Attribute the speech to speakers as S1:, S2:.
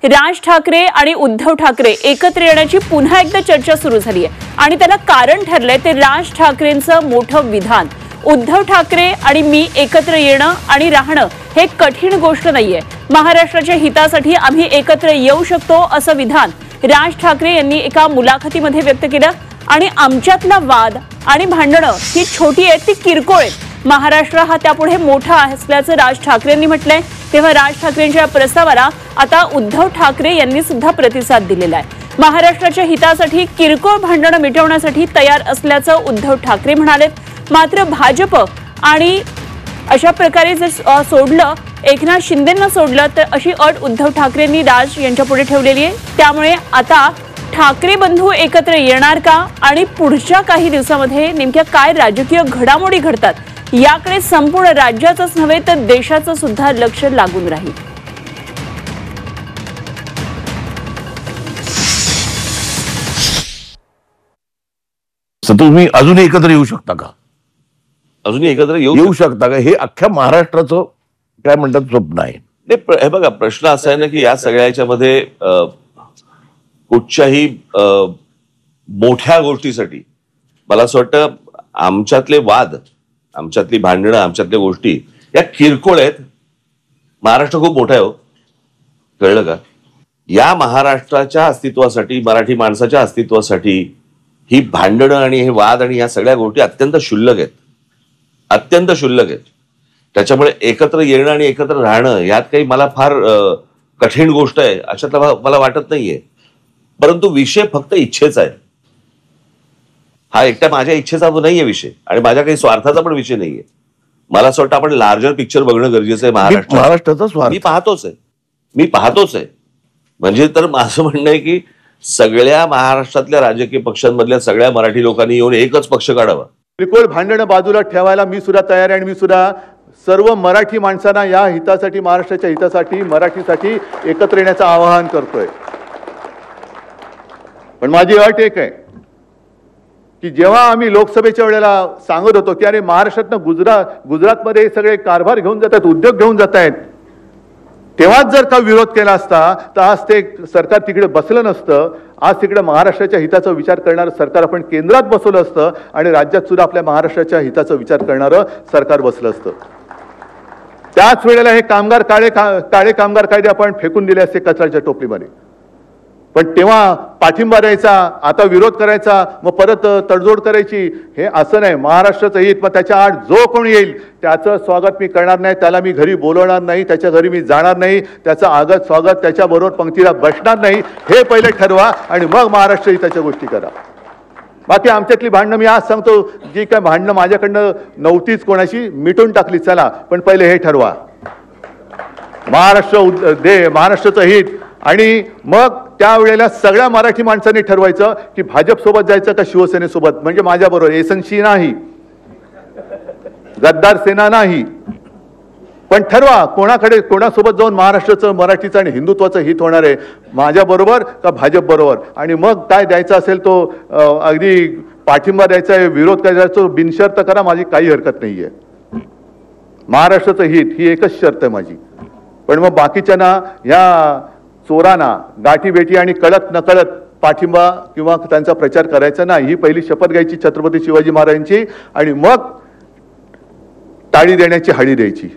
S1: राज ठाकरे आणि उद्धव ठाकरे एकत्र येण्याची पुन्हा एकदा चर्चा सुरू झाली आहे आणि त्याला कारण ठरलंय ते राज ठाकरेंचं मोठं विधान. उद्धव ठाकरे आणि मी एकत्र येणं आणि राहणं हे कठीण गोष्ट नाहीये. महाराष्ट्राच्या हितासाठी आम्ही एकत्र येऊ शकतो असं विधान राज ठाकरे यांनी एका मुलाखतीमध्ये व्यक्त केलं. आणि आमच्यातला वाद आणि भांडणं ही छोटी आहेत, ती किरकोळ आहेत. महाराष्ट्र हा त्यापुढे मोठा असल्याचं राज ठाकरेंनी म्हटलंय. तेव्हा राज ठाकरेंच्या प्रस्तावाला आता उद्धव ठाकरे यांनी सुद्धा प्रतिसाद दिलेला आहे. महाराष्ट्राच्या हितासाठी किरकोळ भांडणं मिटवण्यासाठी तयार असल्याचं उद्धव ठाकरे म्हणालेत. मात्र भाजप आणि अशा प्रकारे जर सोडलं, एकनाथ शिंदेंना सोडलं तर अशी अट उद्धव ठाकरेंनी राज यांच्या पुढे ठेवलेली आहे. त्यामुळे आता ठाकरे बंधू एकत्र येणार का आणि पुढच्या काही दिवसांमध्ये नेमक्या काय राजकीय घडामोडी घडतात याकडे संपूर्ण राज्याचंच नव्हे तर देशाचं सुद्धा लक्ष लागून राहील.
S2: तुम्ही अजूनही एकत्र येऊ शकता का?
S3: अजूनही एकत्र
S2: येऊ शकता का? हे अख्ख्या महाराष्ट्राचं काय म्हणतात स्वप्न आहे.
S3: हे बघा, प्रश्न असा आहे ना की या सगळ्या याच्यामध्ये कुठच्याही मोठ्या गोष्टीसाठी मला असं वाटतं आमच्यातले वाद, आमच्यातली भांडणं, आमच्यातल्या गोष्टी या किरकोळ आहेत. महाराष्ट्र खूप मोठा आहे हो, कळलं का? या महाराष्ट्राच्या अस्तित्वासाठी, मराठी माणसाच्या अस्तित्वासाठी ही भांडणं आणि हे वाद आणि या सगळ्या गोष्टी अत्यंत क्षुल्लक आहेत, अत्यंत क्षुल्लक आहेत. त्याच्यामुळे एकत्र येणं आणि एकत्र राहणं यात काही मला फार कठीण गोष्ट आहे अशातला मला वाटत नाहीये. परंतु विषय फक्त इच्छेचा आहे. हा एकट्या माझ्या इच्छेचा नाहीये विषय आणि माझ्या काही स्वार्थाचा पण विषय नाहीये. मला असं वाटतं आपण लार्जर पिक्चर बघणं गरजेचं आहे.
S2: महाराष्ट्राचा स्वार्थ
S3: मी पाहतोच आहे. म्हणजे तर माझं म्हणणं आहे की सगळ्या महाराष्ट्रातल्या राजकीय पक्षांमधल्या सगळ्या मराठी लोकांनी येऊन एकच पक्ष काढावा.
S4: किरकोळ भांडणं बाजूला ठेवायला मी सुद्धा तयार आहे आणि मी सुद्धा सर्व मराठी माणसांना या हितासाठी, महाराष्ट्राच्या हितासाठी, मराठीसाठी एकत्र येण्याचं आवाहन करतोय. पण माझी अट एक आहे की जेव्हा आम्ही लोकसभेच्या वेळेला सांगत होतो की अरे महाराष्ट्रातनं गुजरातमध्ये सगळे कारभार घेऊन जात आहेत, उद्योग घेऊन जात आहेत, तेव्हाच जर का विरोध केला असता तर आज ते सरकार तिकडे बसलं नसतं. आज तिकडे महाराष्ट्राच्या हिताचा विचार करणारं सरकार आपण केंद्रात बसवलं असतं आणि राज्यात सुद्धा आपल्या महाराष्ट्राच्या हिताचा विचार करणारं सरकार बसलं असतं. त्याच वेळेला हे काळे कामगार कायदे आपण फेकून दिले असते कचऱ्याच्या टोपलीमध्ये. पण तेव्हा पाठिंबा द्यायचा, आता विरोध करायचा, मग परत तडजोड करायची, हे असं नाही. महाराष्ट्राचं हित, मग त्याच्या आड जो कोणी येईल त्याचं स्वागत मी करणार नाही, त्याला मी घरी बोलवणार नाही, त्याच्या घरी मी जाणार नाही, त्याचं आगत स्वागत, त्याच्याबरोबर पंक्तीला बसणार नाही, हे पहिले ठरवा आणि मग महाराष्ट्र हिताच्या गोष्टी करा. बाकी आमच्यातली भांडणं मी आज सांगतो, जी काय भांडणं माझ्याकडनं नव्हतीच कोणाशी, मिटून टाकली. चला, पण पहिले हे ठरवा महाराष्ट्राचं हित. आणि मग त्यावेळेला सगळ्या मराठी माणसांनी ठरवायचं की भाजप सोबत जायचं का शिवसेनेसोबत. म्हणजे माझ्याबरोबर एसनशी नाही, गद्दार सेना नाही, पण ठरवा कोणासोबत जाऊन महाराष्ट्राचं, मराठीचं आणि हिंदुत्वाचं हित होणार आहे, माझ्याबरोबर का भाजप बरोबर. आणि मग काय द्यायचा असेल तो अगदी पाठिंबा द्यायचा आहे, विरोध करायचा बिनशर्त करा, माझी काही हरकत नाहीये. महाराष्ट्राचं हित ही एकच शर्त आहे माझी. पण मग बाकीच्यांना, ह्या चोरांना गाठीभेटी आणि कळत नकळत पाठिंबा किंवा त्यांचा प्रचार करायचा नाही. ही पहिली शपथ घ्यायची छत्रपती शिवाजी महाराजांची आणि मग टाळी देण्याची हाळी द्यायची.